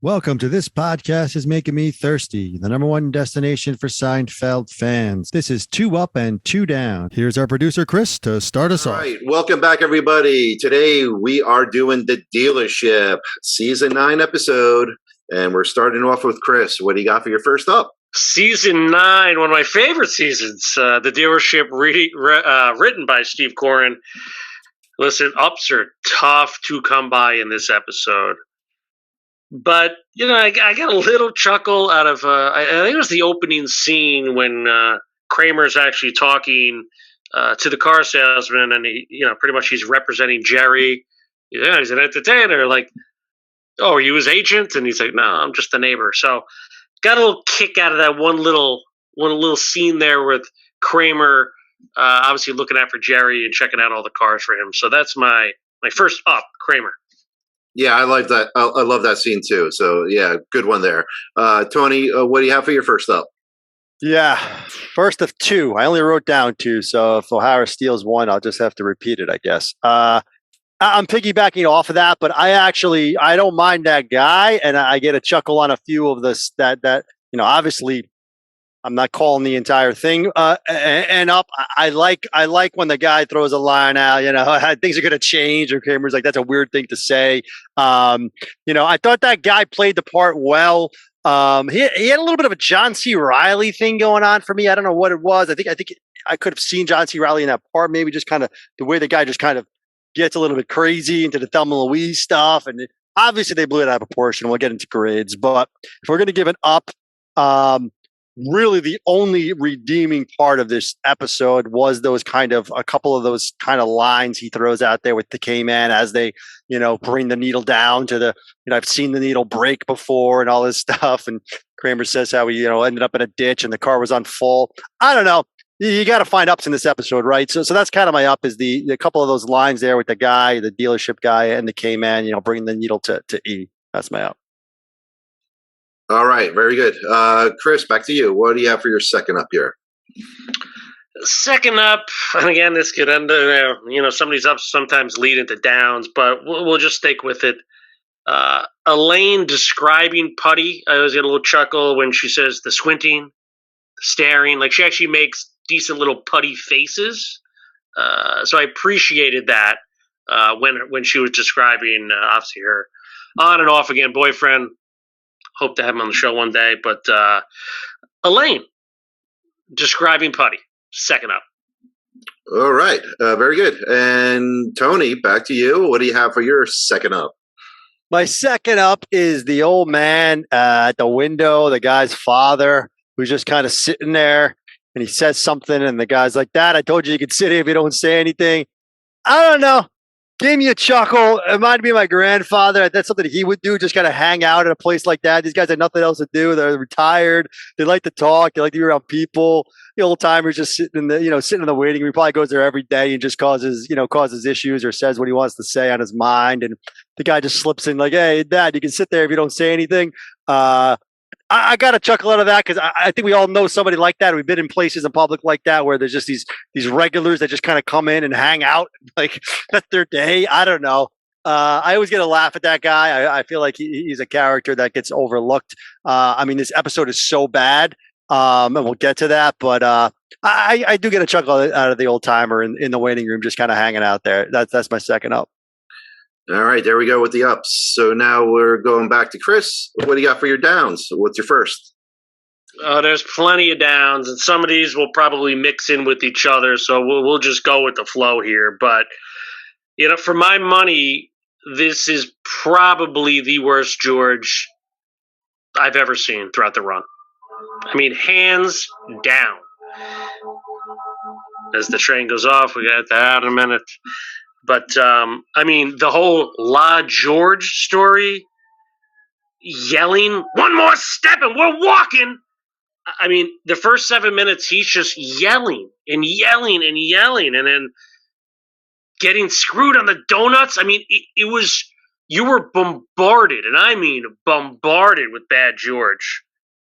Welcome to This Podcast is Making Me Thirsty, the number one destination for Seinfeld fans. This is Two Up and Two Down. Here's our producer, Chris, to start us off. All right, welcome back, everybody. Today we are doing The Dealership, Season 9 episode, and we're starting off with Chris. What do you got for your first up? Season 9, one of my favorite seasons, The Dealership, written by Steve Coren. Listen, ups are tough to come by in this episode. But, I got a little chuckle out of, I think it was the opening scene when Kramer's actually talking to the car salesman, and pretty much he's representing Jerry. Yeah, he's an entertainer. Like, oh, are you his agent? And he's like, no, I'm just a neighbor. So got a little kick out of that one little scene there with Kramer obviously looking out for Jerry and checking out all the cars for him. So that's my first up, Kramer. Yeah, I like that. I love that scene too. So yeah, good one there. Tony, what do you have for your first up? Yeah, first of two. I only wrote down two, so if O'Hara steals one, I'll just have to repeat it, I guess. I'm piggybacking off of that, but I don't mind that guy, and I get a chuckle on a few of this that obviously I'm not calling the entire thing and up. I like when the guy throws a line out, things are going to change, or Kramer's like, that's a weird thing to say. I thought that guy played the part well. He had a little bit of a John C. Reilly thing going on for me. I don't know what it was. I think I could have seen John C. Reilly in that part, maybe just kind of the way the guy just kind of gets a little bit crazy into the Thelma and Louise stuff. And obviously they blew it out of proportion. We'll get into grades, but if we're going to give an up, really the only redeeming part of this episode was a couple of those kind of lines he throws out there with the K-Man as they, bring the needle down to the, I've seen the needle break before and all this stuff. And Kramer says how he, ended up in a ditch and the car was on full. I don't know. You got to find ups in this episode, right? So that's kind of my up, is the couple of those lines there with the guy, the dealership guy and the K-Man, bringing the needle to E. That's my up. All right, very good. Chris, back to you. What do you have for your second up here? Second up, and again, this could end there. Some of these ups sometimes lead into downs, but we'll just stick with it. Elaine describing Putty, I always get a little chuckle when she says the squinting, the staring. Like, she actually makes decent little Putty faces. So I appreciated that when she was describing, obviously, her on and off again boyfriend. Hope to have him on the show one day. But Elaine describing Putty, second up. All right, very good. And Tony, back to you. What do you have for your second up? My second up is the old man at the window, the guy's father, who's just kind of sitting there, and he says something, and the guy's like, Dad, I told you could sit here if you don't say anything. I don't know. Gave me a chuckle. It reminded me of my grandfather. That's something he would do, just kind of hang out at a place like that. These guys had nothing else to do. They're retired. They like to talk. They like to be around people. The old timers just sitting in the waiting room. He probably goes there every day and just causes issues or says what he wants to say on his mind. And the guy just slips in like, hey, Dad, you can sit there if you don't say anything. I got a chuckle out of that because I think we all know somebody like that. We've been in places in public like that where there's just these regulars that just kind of come in and hang out. Like, that's their day. I don't know. I always get a laugh at that guy. I feel like he's a character that gets overlooked. This episode is so bad, and we'll get to that. But I do get a chuckle out of the old timer in the waiting room, just kind of hanging out there. That's my second up. All right, there we go with the ups. So now we're going back to Chris. What do you got for your downs? What's your first? There's plenty of downs, and some of these will probably mix in with each other, so we'll just go with the flow here. But, for my money, this is probably the worst George I've ever seen throughout the run. Hands down. As the train goes off, we got that in a minute. But, the whole La George story, yelling, one more step and we're walking. The first 7 minutes, he's just yelling and yelling and yelling, and then getting screwed on the donuts. It was, you were bombarded, and bombarded with Bad George.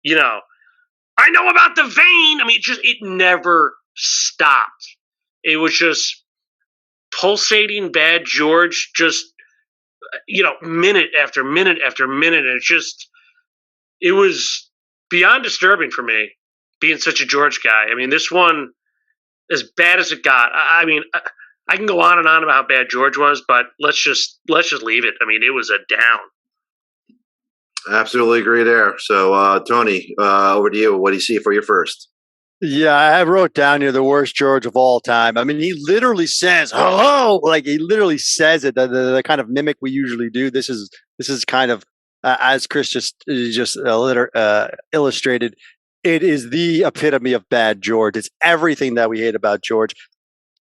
I know about the vein. It never stopped. It was just pulsating Bad George, just minute after minute after minute. And it was beyond disturbing for me being such a George guy. I mean, this one, as bad as it got, I mean, I can go on and on about how bad George was, but let's just leave it. I mean, it was a down. Absolutely agree there. So, Tony, over to you. What do you see for your first? Yeah, I wrote down here the worst George of all time. I mean, he literally says "hello," like he literally says it. The kind of mimic we usually do. This is kind of as Chris just illustrated. It is the epitome of bad George. It's everything that we hate about George.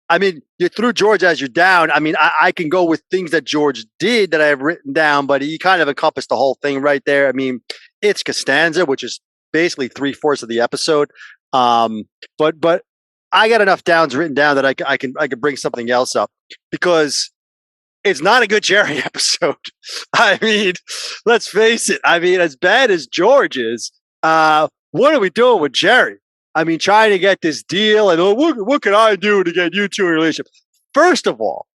I mean, you threw George as you're down. I mean, I can go with things that George did that I have written down, but he kind of encompassed the whole thing right there. I mean, it's Costanza, which is basically 3/4 of the episode. But I got enough downs written down that I can bring something else up because it's not a good Jerry episode. I mean, let's face it. I mean, as bad as George is, what are we doing with Jerry? I mean, trying to get this deal and what can I do to get you two in a relationship? First of all,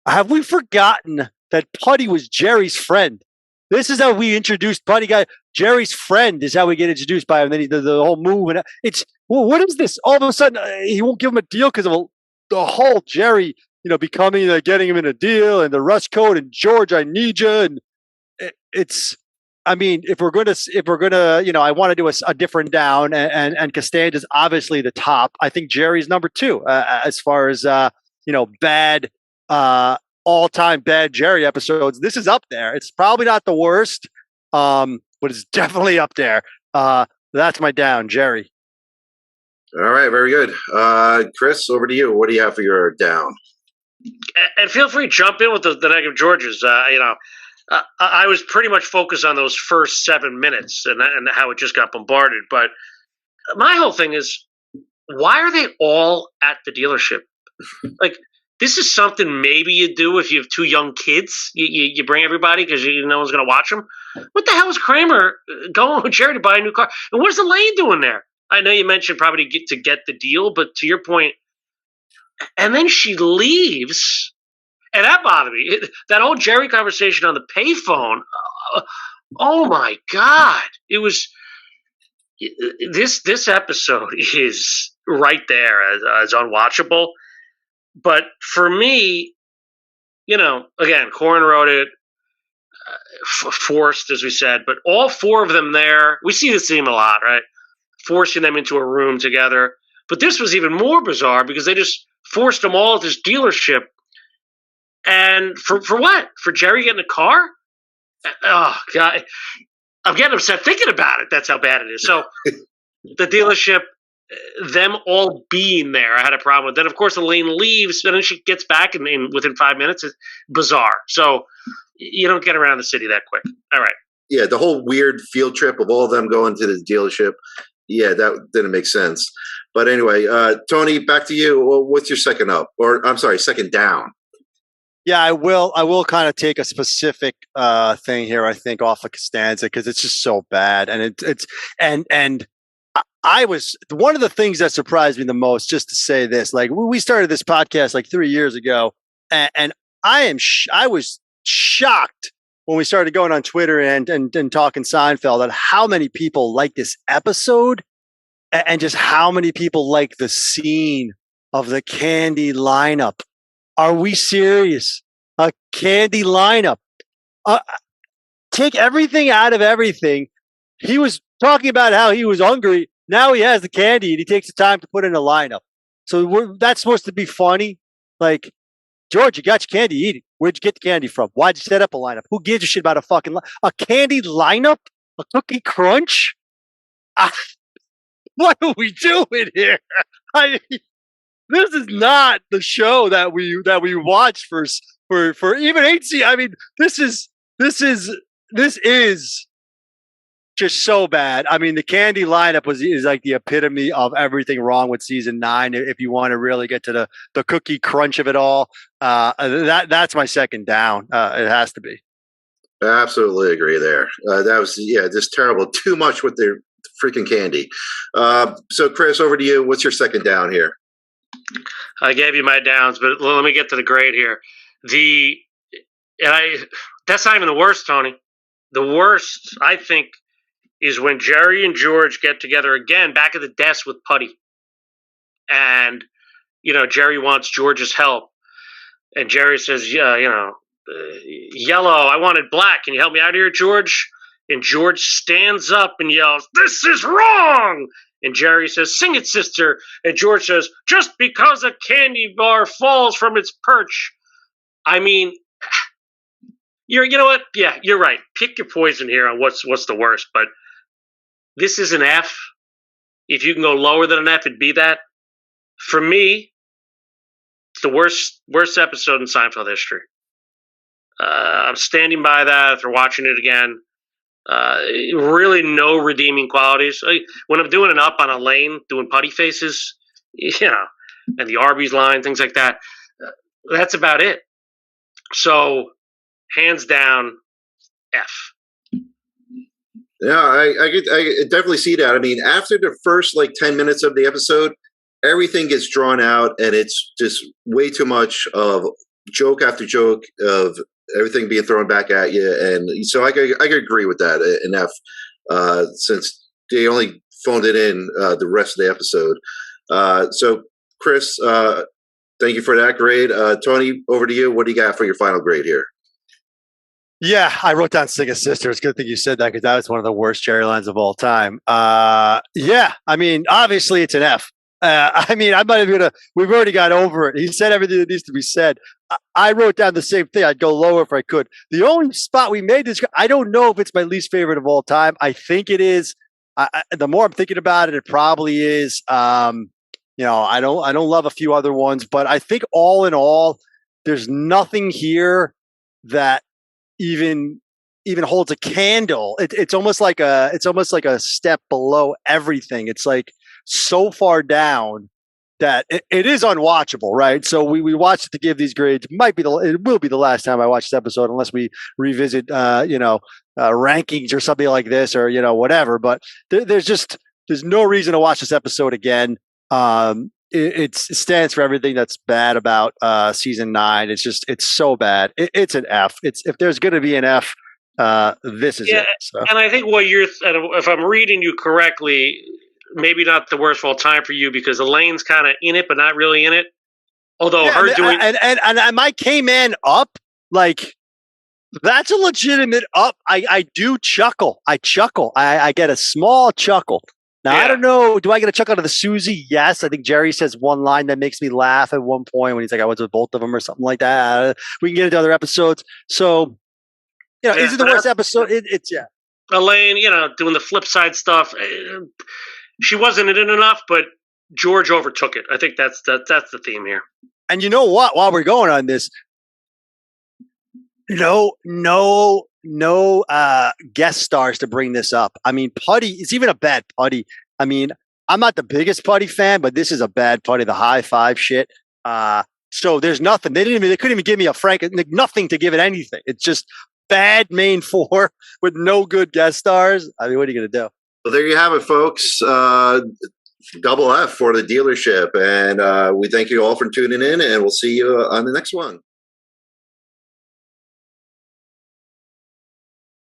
have we forgotten that Putty was Jerry's friend? This is how we introduced Putty guy. Jerry's friend is how we get introduced by him. And then the whole move. And it's, well, what is this? All of a sudden, he won't give him a deal because of the whole Jerry, becoming, getting him in a deal and the rust coat and George, I need you. And it's, I mean, if we're gonna, I want to do a different down, and Costanza's obviously the top. I think Jerry's number 2 as far as bad, all-time bad Jerry episodes. This is up there. It's probably not the worst, but it's definitely up there. That's my down, Jerry. All right, very good. Chris, over to you. What do you have for your down? And feel free to jump in with the negative Georges. I was pretty much focused on those first 7 minutes and how it just got bombarded. But my whole thing is, why are they all at the dealership? Like, this is something maybe you do if you have 2 young kids. You bring everybody because no one's going to watch them. What the hell is Kramer going with Jerry to buy a new car? And what's Elaine doing there? I know you mentioned probably to get the deal, but to your point, and then she leaves. And that bothered me. That old Jerry conversation on the payphone. Oh my God! It was this episode is right there as unwatchable. But for me, again, Corin wrote it, forced, as we said. But all 4 of them there, we see this theme a lot, right? Forcing them into a room together. But this was even more bizarre because they just forced them all at this dealership. And for what? For Jerry getting a car? Oh, God. I'm getting upset thinking about it. That's how bad it is. So the dealership, them all being there, I had a problem with. Then, of course, Elaine leaves, and then she gets back and within 5 minutes. It's bizarre. So you don't get around the city that quick. All right. Yeah, the whole weird field trip of all of them going to the dealership. Yeah, that didn't make sense. But anyway, Tony, back to you. What's your second up? Or I'm sorry, second down? Yeah, I will kind of take a specific thing here, I think, off of Costanza because it's just so bad. And and I was one of the things that surprised me the most, just to say this, like we started this podcast like 3 years ago, and I was shocked when we started going on Twitter and talking Seinfeld at how many people like this episode and just how many people like the scene of the candy lineup. Are we serious? A candy lineup. Take everything out of everything. He was talking about how he was hungry. Now he has the candy and he takes the time to put in a lineup. So that's supposed to be funny. Like, George, you got your candy, eat it. Where'd you get the candy from? Why'd you set up a lineup? Who gives a shit about a candy lineup? A cookie crunch? What are we doing here? This is not the show that we watched for even 8C. I mean, this is just so bad. I mean, the candy lineup is like the epitome of everything wrong with season 9. If you want to really get to the cookie crunch of it all, that's my second down. It has to be. I absolutely agree there. That was just terrible. Too much with their freaking candy. So, Chris, over to you. What's your second down here? I gave you my downs, but let me get to the grade here. that's not even the worst, Tony. The worst, I think, is when Jerry and George get together again back at the desk with Putty. And, Jerry wants George's help. And Jerry says, yeah, yellow, I wanted black. Can you help me out here, George? And George stands up and yells, this is wrong! And Jerry says, sing it, sister. And George says, just because a candy bar falls from its perch. I mean, you know what? Yeah, you're right. Pick your poison here on what's the worst. But this is an F. If you can go lower than an F, it'd be that. For me, it's the worst episode in Seinfeld history. I'm standing by that after watching it again. Really no redeeming qualities. When I'm doing an up on a lane, doing putty faces, and the Arby's line, things like that, that's about it. So, hands down, F. Yeah, I definitely see that. I mean, after the first 10 minutes of the episode, everything gets drawn out, and it's just way too much of joke after joke of everything being thrown back at you. And so I could agree with that in F, since they only phoned it in the rest of the episode. So, Chris, thank you for that grade. Tony, over to you. What do you got for your final grade here? Yeah, I wrote down Sing a Sister. It's a good thing you said that because that was one of the worst Jerry lines of all time. Yeah, I mean, obviously it's an F. I mean, I'm not even going to, we've already got over it. He said everything that needs to be said. I wrote down the same thing. I'd go lower if I could. The only spot we made this, I don't know if it's my least favorite of all time. I think it is. The more I'm thinking about it, it probably is. I don't love a few other ones, but I think all in all, there's nothing here that even holds a candle. It's almost like a step below everything. It's like so far down that it is unwatchable, right? So we watched it to give these grades. It will be the last time I watch this episode, unless we revisit, rankings or something like this, or whatever. But there's no reason to watch this episode again. It stands for everything that's bad about season 9. It's so bad. It's an F. If there's going to be an F, this is it. So. And I think if I'm reading you correctly, maybe not the worst of all time for you because Elaine's kind of in it, but not really in it. Although doing and my K-Man up, that's a legitimate up. I do chuckle. I chuckle. I get a small chuckle. Now, I don't know. Do I get a chuckle out of the Susie? Yes. I think Jerry says one line that makes me laugh at one point when he's like, I was with both of them or something like that. We can get into other episodes. So, is it the worst episode? It's yeah. Elaine, doing the flip side stuff. She wasn't in it enough, but George overtook it. I think that's the theme here. And you know what? While we're going on this, no guest stars to bring this up. I mean, Putty, it's even a bad Putty. I mean, I'm not the biggest Putty fan, but this is a bad Putty, the high five shit. So there's nothing. They couldn't even give me nothing to give it anything. It's just bad main 4 with no good guest stars. I mean, what are you going to do? Well, there you have it, folks. Double F for the dealership. And we thank you all for tuning in, and we'll see you on the next one.